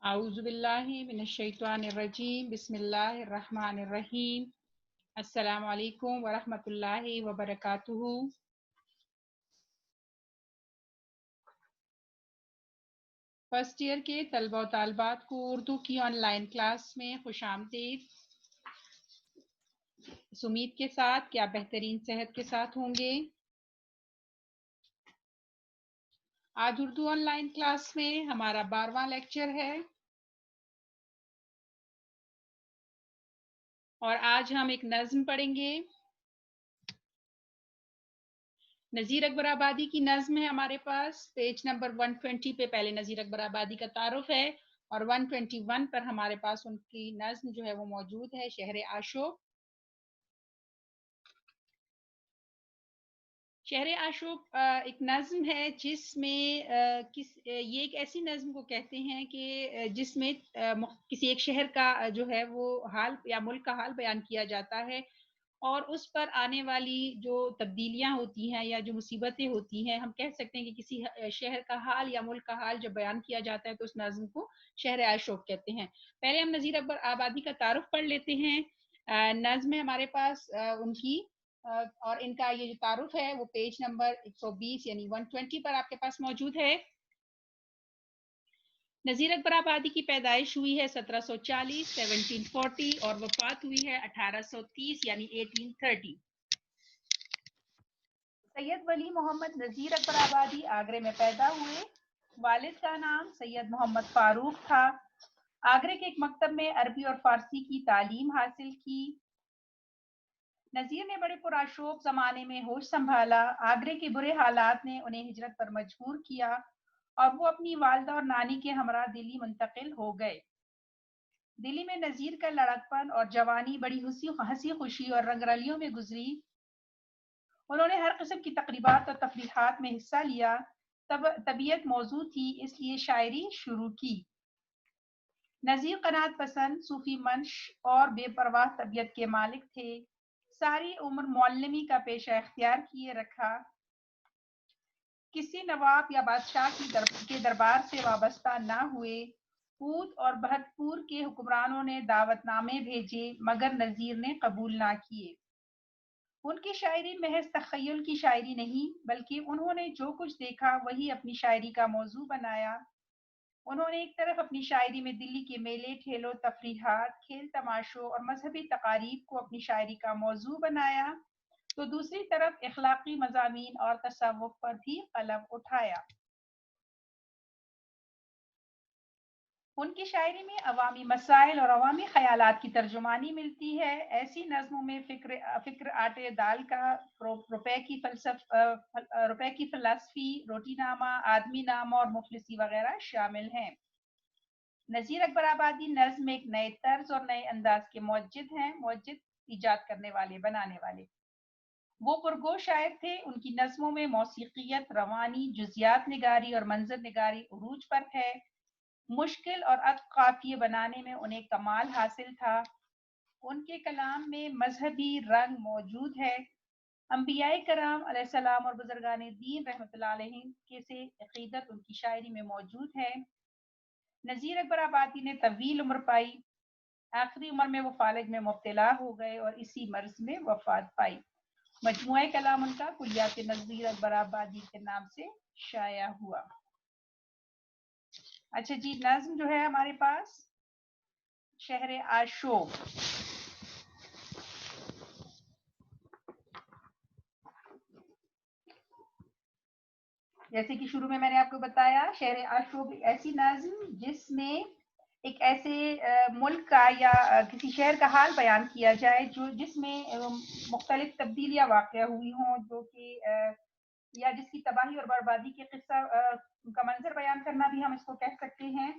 اعوذ باللہ من الشیطان الرجیم بسم اللہ الرحمن الرحیم السلام علیکم ورحمۃ اللہ وبرکاتہ۔ فرسٹ ایئر کے طلبہ و طالبات کو اردو کی آن لائن کلاس میں خوش آمدید۔ اس امید کے ساتھ کہ آپ بہترین صحت کے ساتھ ہوں گے۔ آج اردو آن لائن کلاس میں ہمارا 12واں لیکچر ہے اور آج ہم ایک نظم پڑھیں گے۔ نذیر اکبر آبادی کی نظم ہے ہمارے پاس، پیج نمبر 120 پہ پہلے نذیر اکبر آبادی کا تعارف ہے اور 121 پر ہمارے پاس ان کی نظم جو ہے وہ موجود ہے، شہر عاشوق۔ شہر عاشوق ایک نظم ہے جس میں یہ ایک ایسی نظم کو کہتے ہیں کہ جس میں کسی ایک شہر کا جو ہے وہ حال یا ملک کا حال بیان کیا جاتا ہے اور اس پر آنے والی جو تبدیلیاں ہوتی ہیں یا جو مصیبتیں ہوتی ہیں، ہم کہہ سکتے ہیں کہ کسی شہر کا حال یا ملک کا حال جب بیان کیا جاتا ہے تو اس نظم کو شہر عاشوق کہتے ہیں۔ پہلے ہم نذیر اکبر آبادی کا تعارف پڑھ لیتے ہیں۔ نظم ہے ہمارے پاس ان کی، اور ان کا یہ جو تعارف ہے وہ پیج نمبر 120 یعنی 120 پر آپ کے پاس موجود ہے۔ نذیر اکبر آبادی کی پیدائش ہوئی ہے 1740 1740 اور وفات ہوئی ہے 1830 یعنی 1830۔ سید ولی محمد نذیر اکبر آبادی آگرے میں پیدا ہوئے۔ والد کا نام سید محمد فاروق تھا۔ آگرے کے ایک مکتب میں عربی اور فارسی کی تعلیم حاصل کی۔ نذیر نے بڑے پرآشوب زمانے میں ہوش سنبھالا۔ آگرے کے برے حالات نے انہیں ہجرت پر مجبور کیا اور وہ اپنی والدہ اور نانی کے ہمراہ دلی منتقل ہو گئے۔ دلی میں نذیر کا لڑکپن اور جوانی بڑی ہنسی خوشی اور رنگ رلیوں میں گزری۔ انہوں نے ہر قسم کی تقریبات اور تفریحات میں حصہ لیا۔ طبیعت موضوع تھی اس لیے شاعری شروع کی۔ نذیر قناعت پسند، صوفی منش اور بے پرواہ طبیعت کے مالک تھے۔ ساری عمر معلمی کا پیشہ اختیار کیے رکھا۔ کسی نواب یا بادشاہ کے دربار سے وابستہ نہ ہوئے۔ پوت اور بہتپور کے حکمرانوں نے دعوت نامے بھیجے مگر نذیر نے قبول نہ کیے۔ ان کی شاعری محض تخیل کی شاعری نہیں بلکہ انہوں نے جو کچھ دیکھا وہی اپنی شاعری کا موضوع بنایا۔ انہوں نے ایک طرف اپنی شاعری میں دلی کے میلے ٹھیلوں، تفریحات، کھیل تماشوں اور مذہبی تقاریب کو اپنی شاعری کا موضوع بنایا تو دوسری طرف اخلاقی مضامین اور تصوف پر بھی قلم اٹھایا۔ ان کی شاعری میں عوامی مسائل اور عوامی خیالات کی ترجمانی ملتی ہے۔ ایسی نظموں میں فکر آٹے دال کا، روپے کی فلسفی، روٹی نامہ، آدمی نامہ اور مفلسی وغیرہ شامل ہیں۔ نذیر اکبر آبادی نظم ایک نئے طرز اور نئے انداز کے موجد ہیں، موجد ایجاد کرنے والے، بنانے والے۔ وہ پرگو شاعر تھے۔ ان کی نظموں میں موسیقیت، روانی، جزیات نگاری اور منظر نگاری عروج پر ہے۔ مشکل اور عطف قافیے بنانے میں انہیں کمال حاصل تھا۔ ان کے کلام میں مذہبی رنگ موجود ہے۔ انبیاء کرام علیہ السلام اور بزرگان دین رحمۃ اللہ علیہ کے سے عقیدت ان کی شاعری میں موجود ہے۔ نذیر اکبر آبادی نے طویل عمر پائی۔ آخری عمر میں وہ فالج میں مبتلا ہو گئے اور اسی مرض میں وفات پائی۔ مجموعہ کلام ان کا کلیات نذیر اکبر آبادی کے نام سے شائع ہوا۔ اچھا جی، نظم جو ہے ہمارے پاس شہر عاشوق۔ جیسے کہ شروع میں نے آپ کو بتایا، شہر عاشوق ایک ایسی نظم جس میں ایک ایسے ملک کا یا کسی شہر کا حال بیان کیا جائے جس میں مختلف تبدیلیاں واقع ہوئی ہوں، جو کہ یا جس کی تباہی اور بربادی کے قصہ کا منظر بیان کرنا بھی ہم اس کو کہہ سکتے ہیں۔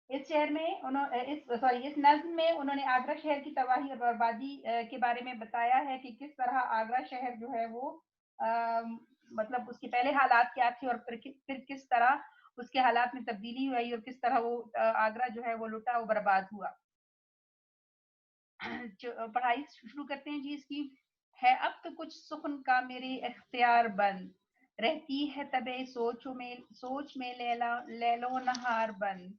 اس شہر میں اس نظم میں انہوں نے آگرہ شہر کی تباہی اور بربادی کے بارے میں بتایا ہے کہ کس طرح آگرہ شہر جو ہے وہ مطلب اس کے پہلے حالات کیا تھے اور پھر کس طرح اس کے حالات میں تبدیلی ہوئی اور کس طرح وہ آگرہ جو ہے وہ لٹا و برباد ہوا۔ پڑھائی شروع کرتے ہیں جی اس کی۔ ہے اب تو کچھ سخن کا میرے اختیار بند، رہتی ہے تبے سوچ میں لیلو نہار بند،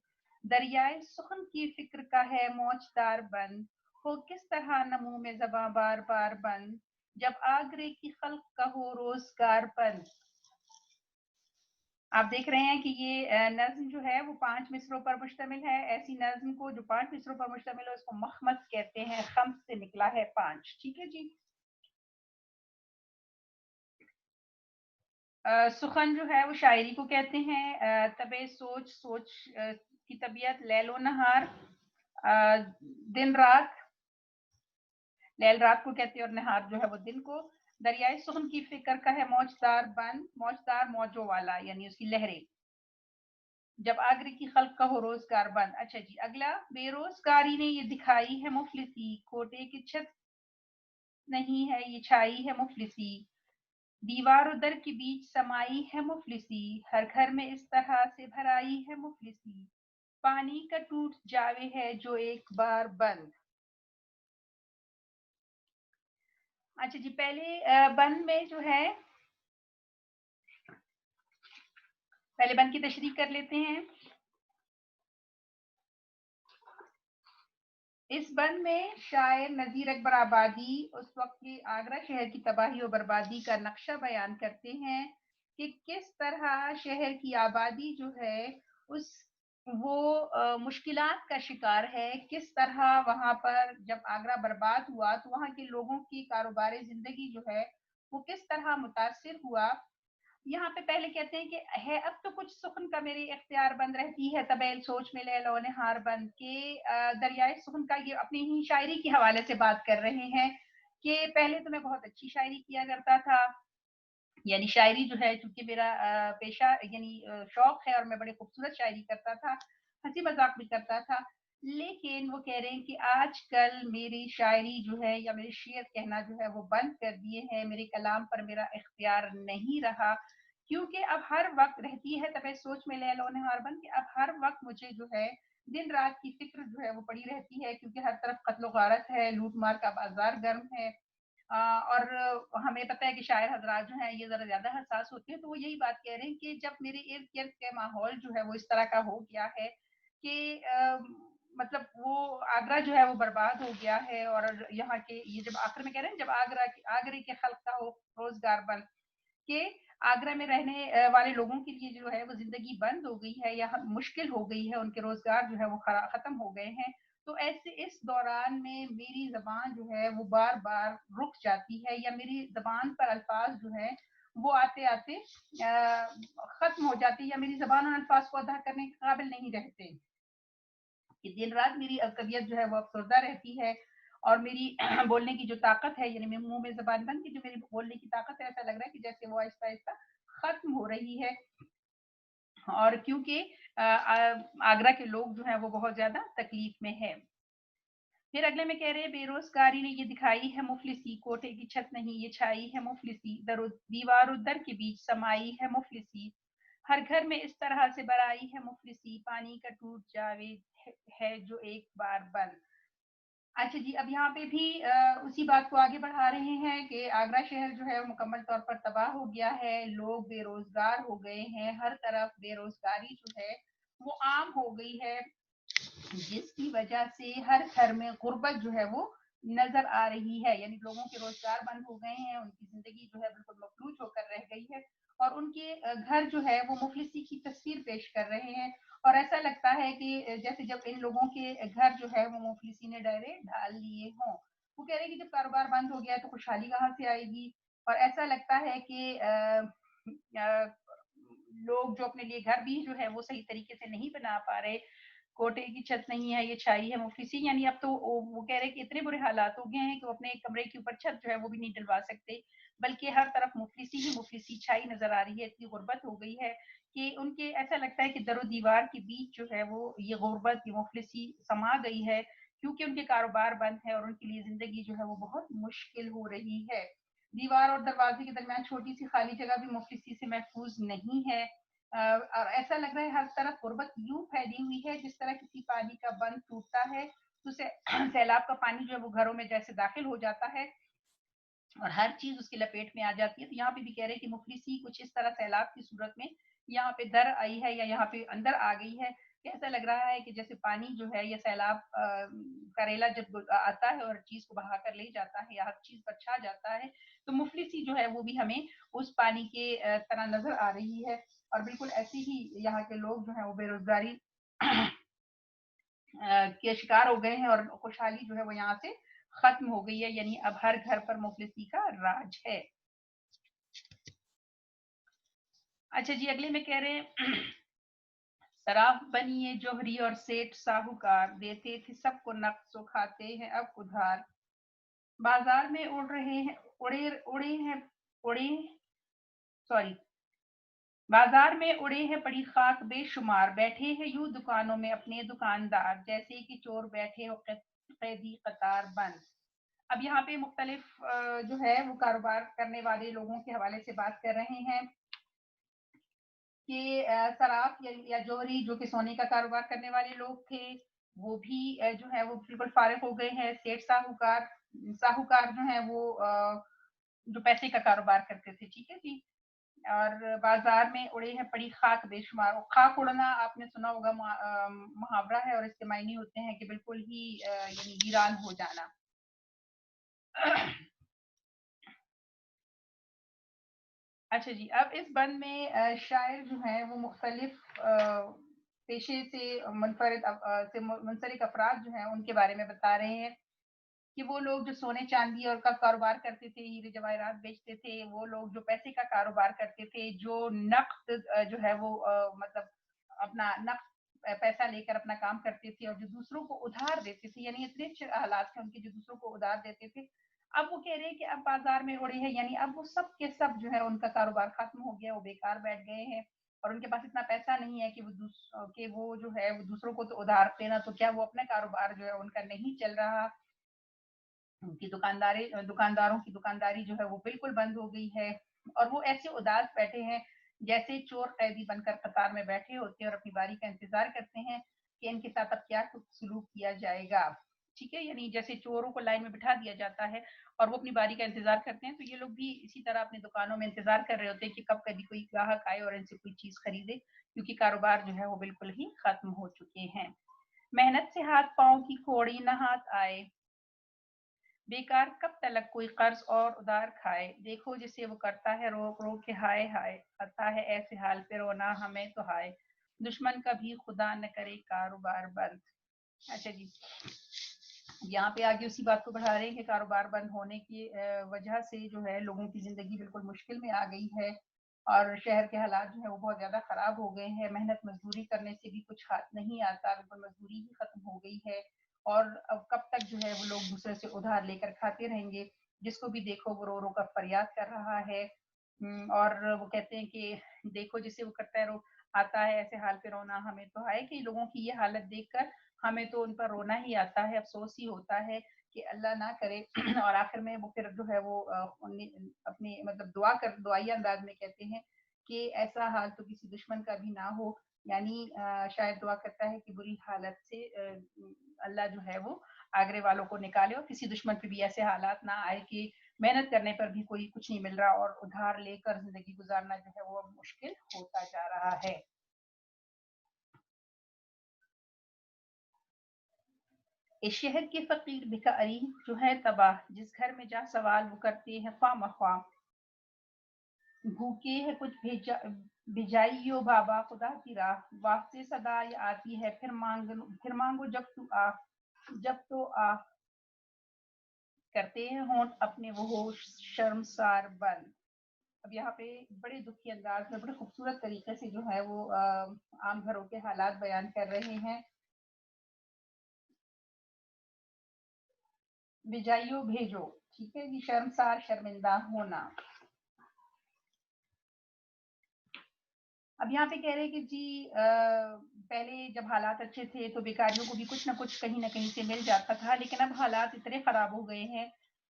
دریائے سخن کی فکر کا ہے موجدار بند، ہو کس طرح نمو میں زباں بار بار بند، جب آگرے کی خلق کا ہو روزگار بند۔ آپ دیکھ رہے ہیں کہ یہ نظم جو ہے وہ 5 مصروں پر مشتمل ہے۔ ایسی نظم کو جو 5 مصروں پر مشتمل ہے اس کو مخمس کہتے ہیں، خمس سے نکلا ہے 5، ٹھیک ہے جی۔ سخن جو ہے وہ شاعری کو کہتے ہیں، طبع سوچ کی طبیعت، لیل و نہار دن رات، لیل رات کو کہتے ہیں اور نہار جو ہے وہ دن کو، دریائے سخن کی فکر کا ہے موجدار بند، موجدار موجوں والا یعنی اس کی لہریں، جب آگرے کی خلق کا ہو روزگار بند۔ اچھا جی اگلا، بے روزگاری نے یہ دکھائی ہے مفلسی، کوٹے کی چھت نہیں ہے یہ چھائی ہے مفلسی، دیوار و در کے بیچ سمائی ہے مفلسی، ہر گھر میں اس طرح سے بھرائی ہے مفلسی، پانی کا ٹوٹ جاوے ہے جو ایک بار بند۔ اچھا جی پہلے بند میں جو ہے، پہلے بند کی تشریح کر لیتے ہیں۔ اس بند میں شاعر نذیر اکبر آبادی اس وقت کے آگرہ شہر کی تباہی و بربادی کا نقشہ بیان کرتے ہیں کہ کس طرح شہر کی آبادی جو ہے اس وہ مشکلات کا شکار ہے، کس طرح وہاں پر جب آگرہ برباد ہوا تو وہاں کے لوگوں کی کاروبار زندگی جو ہے وہ کس طرح متاثر ہوا۔ یہاں پہ پہلے کہتے ہیں کہ ہے اب تو کچھ سخن کا میری اختیار بند رہتی ہے طبیل سوچ میں لے لو نہار بند، کے دریائے سخن کا یہ اپنی ہی شاعری کے حوالے سے بات کر رہے ہیں کہ پہلے تو میں بہت اچھی شاعری کیا کرتا تھا، یعنی شاعری جو ہے چونکہ میرا پیشہ یعنی شوق ہے اور میں بڑے خوبصورت شاعری کرتا تھا، ہنسی مذاق بھی کرتا تھا، لیکن وہ کہہ رہے ہیں کہ آج کل میری شاعری جو ہے یا میرے شعر کہنا جو ہے وہ بند کر دیے ہیں، میرے کلام پر میرا اختیار نہیں رہا، کیونکہ اب ہر وقت رہتی ہے طبع سوچ میں لے لو نہار بند کہ اب ہر وقت مجھے جو ہے دن رات کی فکر جو ہے وہ پڑی رہتی ہے، کیونکہ ہر طرف قتل و غارت ہے، لوٹ مار کا بازار گرم ہے، اور ہمیں پتہ ہے کہ شاعر حضرات جو ہیں یہ ذرا زیادہ حساس ہوتے ہیں، تو وہ یہی بات کہہ رہے ہیں کہ جب میرے ارد گرد کے ماحول جو ہے وہ اس طرح کا ہو گیا ہے کہ مطلب وہ آگرہ جو ہے وہ برباد ہو گیا ہے، اور یہاں کے یہ جب آخر میں کہہ رہے ہیں جب آگرے کے خلق کا ہو روزگار بند، کہ آگرہ میں رہنے والے لوگوں کے لیے جو ہے وہ زندگی بند ہو گئی ہے یا مشکل ہو گئی ہے، ان کے روزگار جو ہے وہ ختم ہو گئے ہیں، تو ایسے اس دوران میں میری زبان جو ہے وہ بار بار رک جاتی ہے یا میری زبان پر الفاظ جو ہے وہ آتے آتے ختم ہو جاتی یا میری زبان اور الفاظ کو ادا کرنے کے قابل نہیں رہتے، کہ دن رات میری طبیعت جو ہے وہ افسردہ رہتی ہے، اور میری بولنے کی جو طاقت ہے یعنی منہ میں زبان بند کی جو میری بولنے کی طاقت ہے، ایسا لگ رہا ہے کہ جیسے وہ آہستہ آہستہ ختم ہو رہی ہے، اور کیونکہ آگرہ کے لوگ جو ہیں وہ بہت زیادہ تکلیف میں ہے۔ پھر اگلے میں کہہ رہے ہیں بے روزگاری نے یہ دکھائی ہے مفلسی، کوٹے کی چھت نہیں یہ چھائی ہے مفلسی، دیوار و در کے بیچ سمائی ہے مفلسی، ہر گھر میں اس طرح سے برائی ہے مفلسی، پانی کا ٹوٹ جاوے ہے جو ایک بار بند۔ اچھا جی اب یہاں پہ بھی اسی بات کو آگے بڑھا رہے ہیں کہ آگرہ شہر جو ہے مکمل طور پر تباہ ہو گیا ہے، لوگ بے روزگار ہو گئے ہیں، ہر طرف بے روزگاری جو ہے وہ عام ہو گئی ہے، جس کی وجہ سے ہر گھر میں غربت جو ہے وہ نظر آ رہی ہے، یعنی لوگوں کے روزگار بند ہو گئے ہیں، ان کی زندگی جو ہے بالکل مفلوج ہو کر رہ گئی ہے، اور ان کے گھر جو ہے وہ مفلسی کی تصویر پیش کر رہے ہیں، اور ایسا لگتا ہے کہ جیسے جب ان لوگوں کے گھر جو ہے وہ مفلسی نے ڈرے ڈال لیے ہوں، وہ کہہ رہے ہیں کہ جب کاروبار بند ہو گیا تو خوشحالی کہاں سے آئے گی، اور ایسا لگتا ہے کہ لوگ جو اپنے لیے گھر بھی جو ہے وہ صحیح طریقے سے نہیں بنا پا رہے، کوٹے کی چھت نہیں ہے یہ چھائی ہے مفلسی، یعنی اب تو وہ کہہ رہے کہ اتنے برے حالات ہو گئے ہیں کہ وہ اپنے کمرے کے اوپر چھت جو ہے وہ بھی نہیں ڈلوا سکتے، بلکہ ہر طرف مفلسی ہی مفلسی چھائی نظر آ رہی ہے، اتنی غربت ہو گئی ہے کہ ان کے ایسا لگتا ہے کہ در و دیوار کے بیچ جو ہے وہ یہ غربت یہ مفلسی سما گئی ہے، کیونکہ ان کے کاروبار بند ہے اور ان کے لیے زندگی جو ہے وہ بہت مشکل ہو رہی ہے، دیوار اور دروازے کے درمیان چھوٹی سی خالی جگہ بھی مفلسی سے محفوظ نہیں ہے، اور ایسا لگ رہا ہے ہر طرف غربت یوں پھیلی ہوئی ہے جس طرح کسی پانی کا بند ٹوٹتا ہے تو سیلاب کا پانی جو ہے وہ گھروں میں جیسے داخل ہو جاتا ہے، اور ہر چیز اس کی لپیٹ میں آ جاتی ہے. تو یہاں پہ بھی کہہ رہے ہیں کہ مفلسی کچھ اس طرح سیلاب کی صورت میں یہاں پہ در آئی ہے یا یہاں پہ اندر آ گئی ہے کہ ایسا لگ رہا ہے کہ جیسے پانی جو ہے یا سیلاب کریلا جب آتا ہے اور چیز کو بہا کر لے جاتا ہے یا ہر چیز پر چھا جاتا ہے تو مفلسی جو ہے وہ بھی ہمیں اس پانی کے طرح نظر آ رہی ہے. اور بالکل ایسے ہی یہاں کے لوگ جو ہیں وہ بے روزگاری کے شکار ہو گئے ہیں اور خوشحالی جو ہے وہ یہاں سے ختم ہو گئی ہے. یعنی اب ہر گھر پر مفلسی کا راج ہے. اچھا جی اگلے میں کہہ رہے ہیں صراف بنیے جوہری اور سیٹ ساہوکار دیتے تھے سب کو نقص و کھاتے ہیں اب ادھار. بازار میں اڑ رہے ہیں اڑے سوری بازار میں اڑے ہیں پڑی خاک بے شمار بیٹھے ہیں یوں دکانوں میں اپنے دکاندار جیسے کہ چور بیٹھے ہو قیدی قطار بند. اب یہاں پہ مختلف جو ہے وہ کاروبار کرنے والے لوگوں کے حوالے سے بات کر رہے ہیں کہ صراف یا جوہری جو کہ سونے کا کاروبار کرنے والے لوگ تھے وہ بھی جو ہے وہ بالکل فارغ ہو گئے ہیں. سیٹ ساہوکار جو ہیں وہ جو پیسے کا کاروبار کرتے تھے ٹھیک ہے جی. اور بازار میں اڑے ہیں پڑی خاک بے شمار. خاک اڑنا آپ نے سنا ہوگا محاورہ ہے اور اس کے معنی ہوتے ہیں کہ بالکل ہی یعنی ویران ہو جانا. اچھا جی اب اس بند میں شاعر جو ہیں وہ مختلف پیشے سے منسلک افراد جو ہیں ان کے بارے میں بتا رہے ہیں کہ وہ لوگ جو سونے چاندی اور کا کاروبار کرتے تھے ہیرے جواہرات بیچتے تھے وہ لوگ جو پیسے کا کاروبار کرتے تھے جو نقد جو ہے وہ مطلب اپنا نقد پیسہ لے کر اپنا کام کرتے تھے اور جو دوسروں کو ادھار دیتے تھے یعنی اتنے اچھے حالات تھے ان کے جو دوسروں کو ادھار دیتے تھے اب وہ کہہ رہے ہیں کہ اب بازار میں اڑے ہیں یعنی اب وہ سب کے سب جو ہے ان کا کاروبار ختم ہو گیا وہ بیکار بیٹھ گئے ہیں اور ان کے پاس اتنا پیسہ نہیں ہے کہ وہ جو ہے وہ دوسروں کو تو ادھار دینا تو کیا وہ اپنا کاروبار جو ہے ان کا نہیں چل رہا. ان کی دکانداروں کی دکانداری جو ہے وہ بالکل بند ہو گئی ہے اور وہ ایسے اداس بیٹھے ہیں جیسے چور قیدی بن کر قطار میں بیٹھے ہوتے ہیں اور اپنی باری کا انتظار کرتے ہیں کہ ان کے ساتھ اب کیا سلوک کیا جائے گا. ٹھیک ہے یعنی جیسے چوروں کو لائن میں بٹھا دیا جاتا ہے اور وہ اپنی باری کا انتظار کرتے ہیں تو یہ لوگ بھی اسی طرح اپنی دکانوں میں انتظار کر رہے ہوتے ہیں کہ کب کبھی کوئی گاہک آئے اور ان سے کوئی چیز خریدے کیونکہ کاروبار جو ہے وہ بالکل ہی ختم ہو چکے ہیں. محنت سے ہاتھ پاؤں کی کوڑی نہ ہاتھ آئے بیکار کب تلک کوئی قرض اور ادھار کھائے دیکھو جسے وہ کرتا ہے روک روک کے ہائے ہائے آتا ہے ایسے حال پہ رونا ہمیں تو ہائے دشمن کبھی خدا نہ کرے کاروبار بند. اچھا جی یہاں پہ آگے اسی بات کو بڑھا رہے ہیں کہ کاروبار بند ہونے کی وجہ سے جو ہے لوگوں کی زندگی بالکل مشکل میں آ گئی ہے اور شہر کے حالات جو ہے وہ بہت زیادہ خراب ہو گئے ہیں. محنت مزدوری کرنے سے بھی کچھ ہاتھ نہیں آتا بالکل مزدوری ہی ختم ہو گئی ہے اور اب کب تک جو ہے وہ لوگ دوسرے سے ادھار لے کر کھاتے رہیں گے. جس کو بھی دیکھو وہ رو رو کر فریاد کر رہا ہے اور وہ کہتے ہیں کہ دیکھو جسے وہ کرتا ہے رو آتا ہے ایسے حال پہ رونا ہمیں تو ہے کہ لوگوں کی یہ حالت دیکھ کر ہمیں تو ان پر رونا ہی آتا ہے افسوس ہی ہوتا ہے کہ اللہ نہ کرے. اور آخر میں وہ پھر جو ہے وہ اپنی مطلب دعائی انداز میں کہتے ہیں کہ ایسا حال تو کسی دشمن کا بھی نہ ہو یعنی شاید دعا کرتا ہے کہ بری حالت سے اللہ جو ہے وہ آگرے والوں کو نکالے اور کسی دشمن پہ بھی ایسے حالات نہ آئے کہ محنت کرنے پر بھی کوئی کچھ نہیں مل رہا اور ادھار لے کر زندگی گزارنا جو ہے وہ مشکل ہوتا جا رہا ہے. اس شہر کے فقیر بھکاری جو ہے تباہ جس گھر میں جا سوال وہ کرتے ہیں خواہ مخواہ بھوکے ہے کچھ بھیجائیو بابا خدا کی راہ واسطے صدا آتی ہے پھر مانگو جب تو آ کرتے ہیں ہونٹ اپنے وہ ہوش شرمسار بند. اب یہاں پہ بڑے دکھی انداز میں بڑے خوبصورت طریقے سے جو ہے وہ عام گھروں کے حالات بیان کر رہے ہیں. بھیجائیو بھیجو ٹھیک ہے جی شرمسار شرمندہ ہونا. اب یہاں پہ کہہ رہے کہ جی پہلے جب حالات اچھے تھے تو بیکاریوں کو بھی کچھ نہ کچھ کہیں نہ کہیں سے مل جاتا تھا لیکن اب حالات اتنے خراب ہو گئے ہیں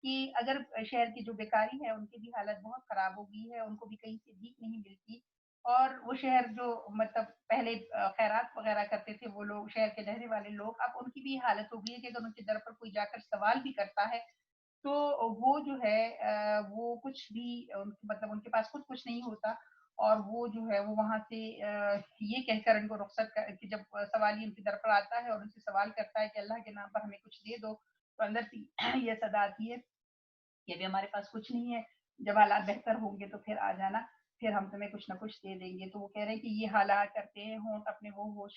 کہ اگر شہر کی جو بیکاری ہے ان کی بھی حالت بہت خراب ہو گئی ہے ان کو بھی کہیں سے بھیک نہیں ملتی اور وہ شہر جو مطلب پہلے خیرات وغیرہ کرتے تھے وہ لوگ شہر کے رہنے والے لوگ اب ان کی بھی حالت ہو گئی ہے کہ اگر ان کے در پر کوئی جا کر سوال بھی کرتا ہے تو وہ جو ہے وہ کچھ بھی مطلب ان کے پاس خود کچھ نہیں ہوتا، اور وہ جو ہے وہ وہاں سے یہ کہہ کر ان کو رخصت کہ جب سوالی ان کی در پر آتا ہے اور ان سے سوال کرتا ہے کہ اللہ کے نام پر ہمیں کچھ دے دو، تو اندر سے یہ صدا آتی ہے کہ ابھی ہمارے پاس کچھ نہیں ہے، جب حالات بہتر ہوں گے تو پھر آ جانا، پھر ہم تمہیں کچھ نہ کچھ دے دیں گے۔ تو وہ کہہ رہے ہیں کہ یہ حالات کرتے ہیں ہونٹ اپنے وہ ہوش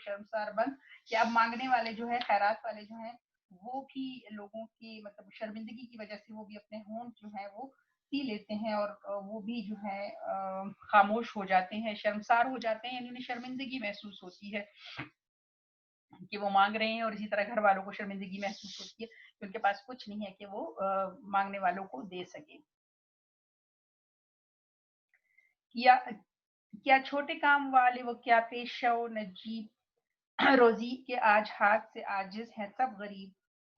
شرمسار بند، کہ اب مانگنے والے جو ہے خیرات والے جو ہیں وہ بھی لوگوں کی مطلب شرمندگی کی وجہ سے وہ بھی اپنے ہونٹ جو ہے وہ سی لیتے ہیں، اور وہ بھی جو ہے خاموش ہو جاتے ہیں، شرمسار ہو جاتے ہیں، یعنی انہیں شرمندگی محسوس ہوتی ہے کہ وہ مانگ رہے ہیں، اور اسی طرح گھر والوں کو شرمندگی محسوس ہوتی ہے کہ ان کے پاس کچھ نہیں ہے کہ وہ مانگنے والوں کو دے سکے۔ کیا کیا چھوٹے کام والے وہ کیا پیشہ و نجیب روزی کے آج ہاتھ سے عاجز ہیں سب غریب،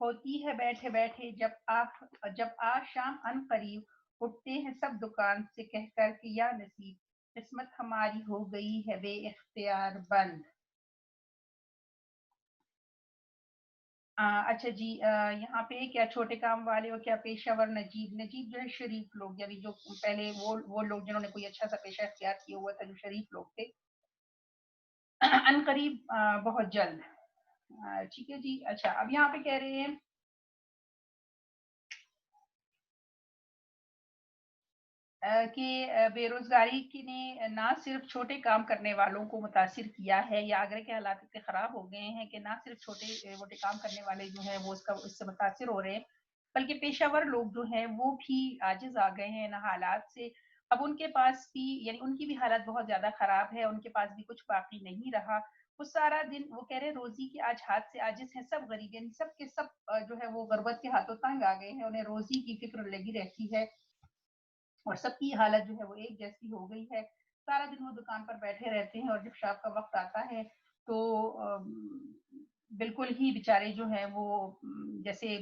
ہوتی ہے بیٹھے بیٹھے جب آ شام ان قریب، اٹھتے ہیں سب دکان سے کہہ کر کہ یا نصیب، قسمت ہماری ہو گئی ہے بے اختیار بند۔ اچھا جی، یہاں پہ کیا چھوٹے کام والے اور کیا پیشہ ور نجیب، نجیب جو ہے شریف لوگ، یعنی جو پہلے وہ لوگ جنہوں نے کوئی اچھا سا پیشہ اختیار کیا ہوا تھا، جو شریف لوگ تھے، ان قریب بہت جلد۔ ٹھیک ہے جی، اچھا اب یہاں پہ کہہ رہے ہیں کہ بے روزگاری کی نے نہ صرف چھوٹے کام کرنے والوں کو متاثر کیا ہے، یا آگرہ کے حالات اتنے خراب ہو گئے ہیں کہ نہ صرف چھوٹے موٹے کام کرنے والے جو ہیں وہ اس سے متاثر ہو رہے ہیں، بلکہ پیشہ ور لوگ جو ہیں وہ بھی عاجز آ گئے ہیں ان حالات سے۔ اب ان کے پاس بھی، یعنی ان کی بھی حالت بہت زیادہ خراب ہے، ان کے پاس بھی کچھ باقی نہیں رہا۔ وہ سارا دن، وہ کہہ رہے روزی کے آج ہاتھ سے عاجز ہیں سب غریب، یعنی سب کے سب جو ہے وہ غربت کے ہاتھوں تنگ آ گئے ہیں، انہیں روزی کی فکر لگی رہتی ہے، اور سب کی حالت جو ہے وہ ایک جیسی ہو گئی ہے۔ سارا دن وہ دکان پر بیٹھے رہتے ہیں، اور جب شام کا وقت آتا ہے تو بالکل ہی بیچارے جو ہیں وہ جیسے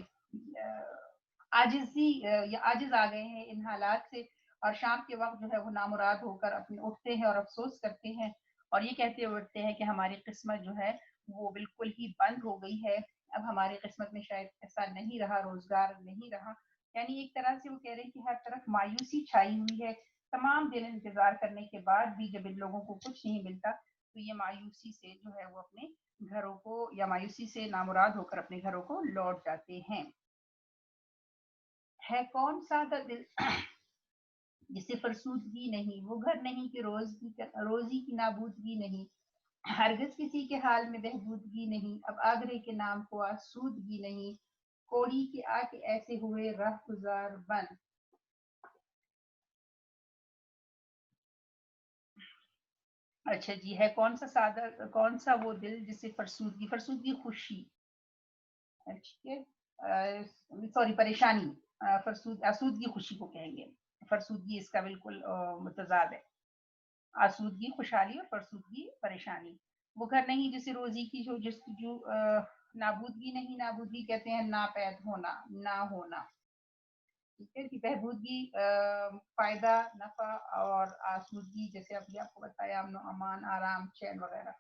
عاجزی یا عاجز آ گئے ہیں ان حالات سے، اور شام کے وقت جو ہے وہ نامراد ہو کر اپنے اٹھتے ہیں اور افسوس کرتے ہیں، اور یہ کہتے اٹھتے ہیں کہ ہماری قسمت جو ہے وہ بالکل ہی بند ہو گئی ہے، اب ہماری قسمت میں شاید ایسا نہیں رہا، روزگار نہیں رہا۔ یعنی ایک طرح سے وہ کہہ رہے ہیں کہ ہر طرف مایوسی چھائی ہوئی ہے، تمام دن انتظار کرنے کے بعد بھی جب ان لوگوں کو کچھ نہیں ملتا تو یہ مایوسی سے جو ہے وہ اپنے گھروں کو، یا مایوسی سے نامراد ہو کر اپنے گھروں کو لوٹ جاتے ہیں۔ ہے کون سا دل جسے فرسودگی نہیں، وہ گھر نہیں کہ روزی کی نابودگی نہیں، ہرگز کسی کے حال میں بہبودگی نہیں، اب آگرے کے نام کو آسودگی نہیں، کوڑی کے آ کے ایسے ہوئے راہ گزار بن۔ اچھا جی، ہے کون سا سادہ، کون سا وہ دل جسے فرسودگی، فرسودگی خوشی، ٹھیک ہے، سوری پریشانی، آسودگی خوشی کو کہیں گے، فرسودگی اس کا بالکل متضاد ہے، آسودگی خوشحالی اور فرسودگی پریشانی۔ وہ گھر نہیں جسے روزی کی جو نابودگی نہیں، نابودگی کہتے ہیں ناپید ہونا، نہ ہونا، ٹھیک ہے کہ بہبودگی فائدہ نفع، اور آسودگی جیسے ابھی آپ کو بتایا امن و امان، آرام، چین وغیرہ۔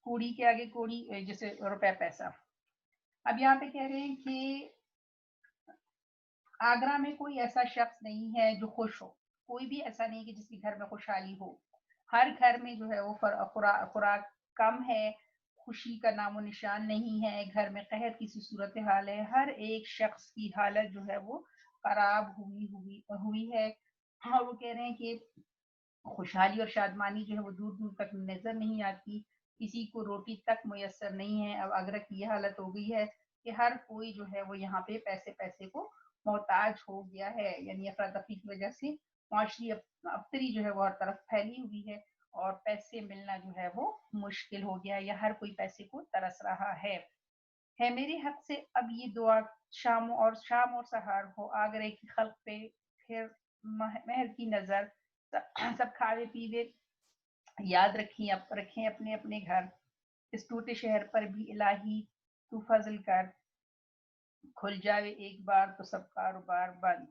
کوڑی کے آگے کوڑی جیسے روپے پیسہ۔ اب یہاں پہ کہہ رہے ہیں کہ آگرہ میں کوئی ایسا شخص نہیں ہے جو خوش ہو، کوئی بھی ایسا نہیں کہ جس کے گھر میں خوشحالی ہو، ہر گھر میں جو ہے وہ خوراک کم ہے، خوشی کا نام و نشان نہیں ہے، گھر میں قحط کی سی صورتحال ہے، ہر ایک شخص کی حالت جو ہے وہ خراب ہوئی ہے، اور وہ کہہ رہے ہیں کہ خوشحالی اور شادمانی جو ہے وہ دور دور تک نظر نہیں آتی، کسی کو روٹی تک میسر نہیں ہے۔ اب آگرہ کی یہ حالت ہو گئی ہے کہ ہر کوئی جو ہے وہ یہاں پہ پیسے پیسے کو محتاج ہو گیا ہے، یعنی افراتفری کی وجہ سے معاشری ابتری جو ہے وہ ہر طرف پھیلی ہوئی ہے، اور پیسے ملنا جو ہے وہ مشکل ہو گیا ہے، یا ہر کوئی پیسے کو ترس رہا ہے میرے حق سے اب یہ دعا، شام اور سحر ہو آگرے کی خلق پہ پھر مہر کی نظر، سب کھاوے پیوے یاد رکھیں اپنے اپنے گھر، اس ٹوٹے شہر پر بھی الہی تو فضل کر، کھل جائے ایک بار تو سب کاروبار بند۔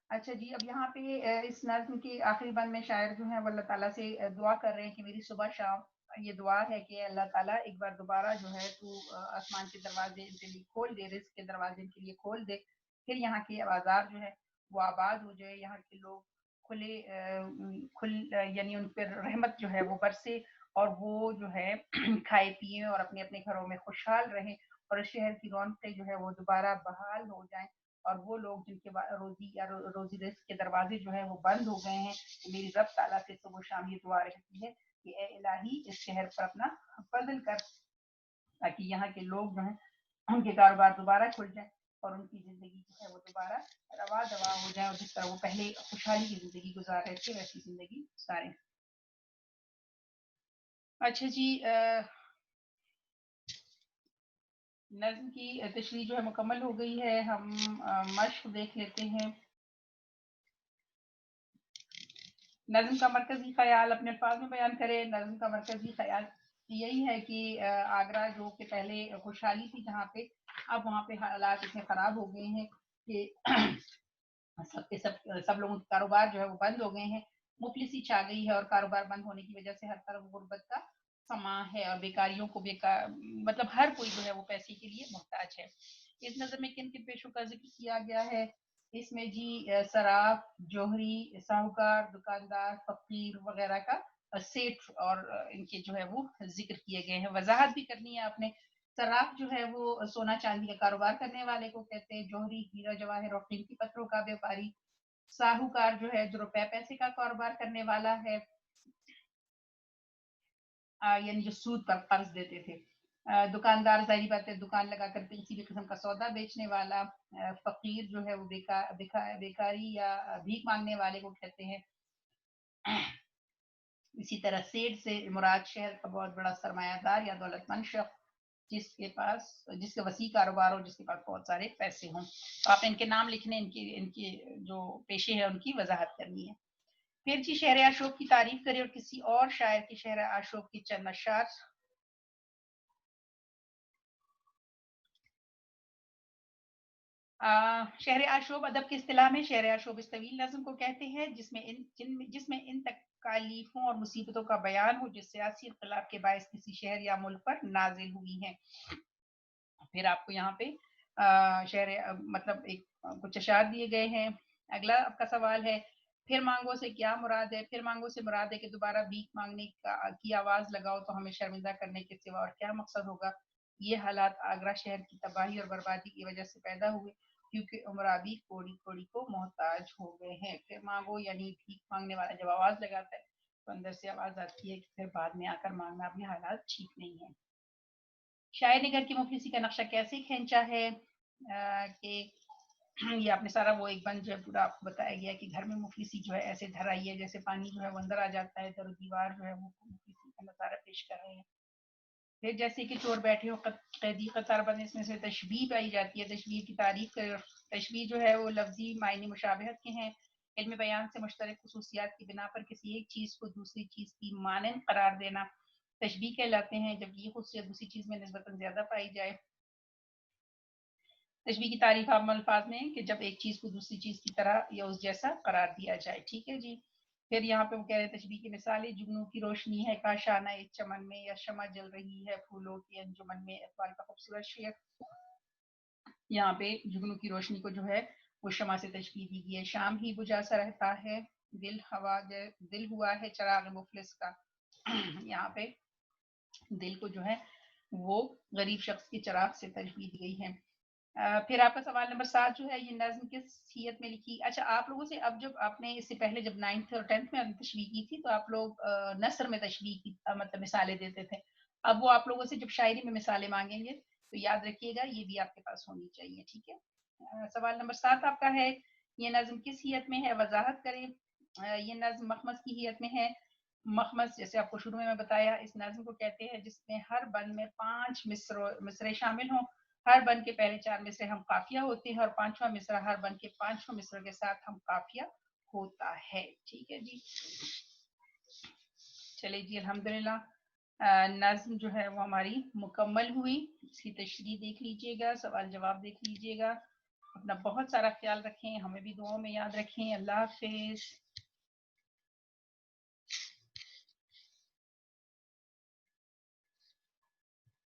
اچھا جی، اب یہاں پہ اس نظم کے آخری بند میں شاعر جو ہے وہ اللہ تعالیٰ سے دعا کر رہے ہیں کہ میری صبح شام یہ دعا ہے کہ اللہ تعالیٰ ایک بار دوبارہ جو ہے تو آسمان کے دروازے ان کے لیے کھول دے، رزق کے دروازے ان کے لیے کھول دے، پھر یہاں کے بازار جو ہے وہ آباد ہو جائے، یہاں کے لوگ یعنی ان پر رحمت جو ہے وہ برسے، اور وہ جو ہے کھائے پیئیں اور اپنے اپنے گھروں میں خوشحال رہیں، اور اس شہر کی رونقیں جو ہے وہ دوبارہ بحال ہو جائیں، اور وہ لوگ جن کے روزی یا روزی رزق کے دروازے جو ہے وہ بند ہو گئے ہیں، میری رب تعالیٰ سے صبح و شام یہ دعا رہتی ہے کہ اے الہی اس شہر پر اپنا فضل کر، تاکہ یہاں کے لوگ جو ہیں ان کے کاروبار دوبارہ کھل جائیں اور ان کی زندگی جو ہے وہ دوبارہ روا دوا ہو جائے، اور جس طرح وہ پہلے خوشحالی کی زندگی گزار رہے تھے ویسی زندگی گزاریں۔ اچھا جی، نظم کی تشریح جو ہے مکمل ہو گئی ہے، ہم مشق دیکھ لیتے ہیں۔ نظم کا مرکزی خیال اپنے الفاظ میں بیان کرے۔ نظم کا مرکزی خیال یہی ہے کہ آگرہ جو کہ پہلے خوشحالی تھی جہاں پہ، اب وہاں پہ حالات اتنے خراب ہو گئے ہیں کہ سب لوگوں کے کاروبار جو ہے وہ بند ہو گئے ہیں، مفلسی چھا گئی ہے، اور کاروبار بند ہونے کی وجہ سے ہر طرف غربت کا سما ہے، اور بیکاریوں کو مطلب ہر کوئی جو ہے وہ پیسے کے لیے محتاج ہے۔ اس نظر میں کن کن پیشوں کا ذکر کیا گیا ہے؟ اس میں جی صراف، جوہری، ساہوکار، دکاندار، فقیر وغیرہ کا سیٹ اور ان کے جو ہے وہ ذکر کیے گئے ہیں۔ وضاحت بھی کرنی ہے آپ نے۔ صراف جو ہے وہ سونا چاندی کا کاروبار کرنے والے کو کہتے ہیں، جوہری ہیرا جواہر اور قیمتی پتھروں کا بیوپاری، ساہوکار جو ہے جو روپے پیسے کا کاروبار کرنے والا ہے، یعنی جو سود پر قرض دیتے تھے۔ دکاندار ظاہری بات ہے دکان لگا کر کسی بھی قسم کا سودا بیچنے والا۔ فقیر جو ہے وہ بیکاری یا بھیک مانگنے والے کو کہتے ہیں۔ اسی طرح سیٹ سے مراد شہر کا بہت بڑا سرمایہ دار یا دولت مند شخص جس کا وسیع کاروبار ہو، جس کے پاس بہت سارے پیسے ہوں۔ تو آپ ان کے نام لکھنے، ان کے جو پیشے ہیں ان کی وضاحت کرنی ہے۔ پھر جی شہر اشوک کی تعریف کرے اور کسی اور شاعر کی شہر اشوک کی چند اشعار۔ شہر آشوب ادب کی اصطلاح میں شہر آشوب اس طویل نظم کو کہتے ہیں جس میں ان تکالیفوں اور مصیبتوں کا بیان ہو جو سیاسی انقلاب کے باعث کسی شہر یا ملک پر نازل ہوئی ہیں۔ پھر آپ کو یہاں پہ شہر مطلب کچھ اشعار دیے گئے ہیں۔ اگلا آپ کا سوال ہے، پھر مانگو سے کیا مراد ہے؟ پھر مانگو سے مراد ہے کہ دوبارہ بھیک مانگنے کی آواز لگاؤ تو ہمیں شرمندہ کرنے کے سوا اور کیا مقصد ہوگا؟ یہ حالات آگرہ شہر کی تباہی اور بربادی کی وجہ سے پیدا ہوئے، کیونکہ امراء کوڑی کوڑی کو محتاج ہو گئے ہیں۔ پھر مانگو یعنی بھیک مانگنے والا جب آواز لگاتا ہے تو اندر سے آواز آتی ہے کہ پھر بعد میں آ کر مانگنا، اپنے حالات ٹھیک نہیں ہیں۔ شاعر نے گھر کی مفلسی کا نقشہ کیسے کھینچا ہے کہ یہ آپ نے سارا وہ ایک بند جو ہے پورا آپ کو بتایا گیا کہ گھر میں مفلسی جو ہے ایسے دھر آئی ہے جیسے پانی جو ہے وہ اندر آ جاتا ہے، در و دیوار جو ہے وہ مفلسی کا نظارہ پیش کر رہے ہیں۔ پھر جیسے کہ چور بیٹھے ہو قیدی قطار بند، اس میں سے تشبیہ پائی جاتی ہے۔ تشبیہ کی تعریف کر، تشبیہ جو ہے وہ لفظی معنی مشابہت کے ہیں، علم بیان سے مشترک خصوصیات کی بنا پر کسی ایک چیز کو دوسری چیز کی مانند قرار دینا تشبیہ کہلاتے ہیں، جب یہ خصوصیت دوسری چیز میں نسبتاً زیادہ پائی جائے۔ تشبیہ کی تعریف عام الفاظ میں کہ جب ایک چیز کو دوسری چیز کی طرح یا اس جیسا قرار دیا جائے۔ ٹھیک ہے جی۔ پھر یہاں پہ وہ کہہ رہے ہیں تشبیہ کی مثالیں، جگنوں کی روشنی ہے کاشانہ ایک چمن میں، یا شمع جل رہی ہے پھولوں کے انجمن میں، اقبال کا خوبصورت شعر۔ یہاں پہ جگنوں کی روشنی کو جو ہے وہ شمع سے تشبیہ دی گئی ہے۔ شام ہی بجھا سا رہتا ہے دل ہوا ہے چراغ مفلس کا۔ یہاں پہ دل کو جو ہے وہ غریب شخص کے چراغ سے تشبیہ دی گئی ہے۔ پھر آپ کا سوال نمبر 7 جو ہے، یہ نظم کس حیت میں لکھی؟ اچھا آپ لوگوں سے اب جب آپ نے اس سے پہلے جب 9th اور 10th میں تشبیہ کی تھی تو آپ لوگ نثر میں تشبیہ کی مطلب مثالیں دیتے تھے، اب وہ آپ لوگوں سے جب شاعری میں مثالیں مانگیں گے تو یاد رکھیے گا یہ بھی آپ کے پاس ہونی چاہیے۔ ٹھیک ہے۔ سوال نمبر 7 آپ کا ہے، یہ نظم کس حیت میں ہے؟ وضاحت کریں۔ یہ نظم مخمص کی حیت میں ہے۔ مخمص جیسے آپ کو شروع میں بتایا اس نظم کو کہتے ہیں جس میں ہر بند میں 5 مصرے شامل ہوں، ہر بند کے پہلے 4 مصرے ہم قافیہ ہوتے ہیں اور 5واں مصرع ہر بند کے 5 مصرے کے ساتھ ہم قافیہ ہوتا ہے۔ ٹھیک ہے جی۔ چلے جی الحمدللہ نظم جو ہے وہ ہماری مکمل ہوئی۔ اس کی تشریح دیکھ لیجئے گا، سوال جواب دیکھ لیجئے گا۔ اپنا بہت سارا خیال رکھیں، ہمیں بھی دعاؤں میں یاد رکھیں۔ اللہ حافظ۔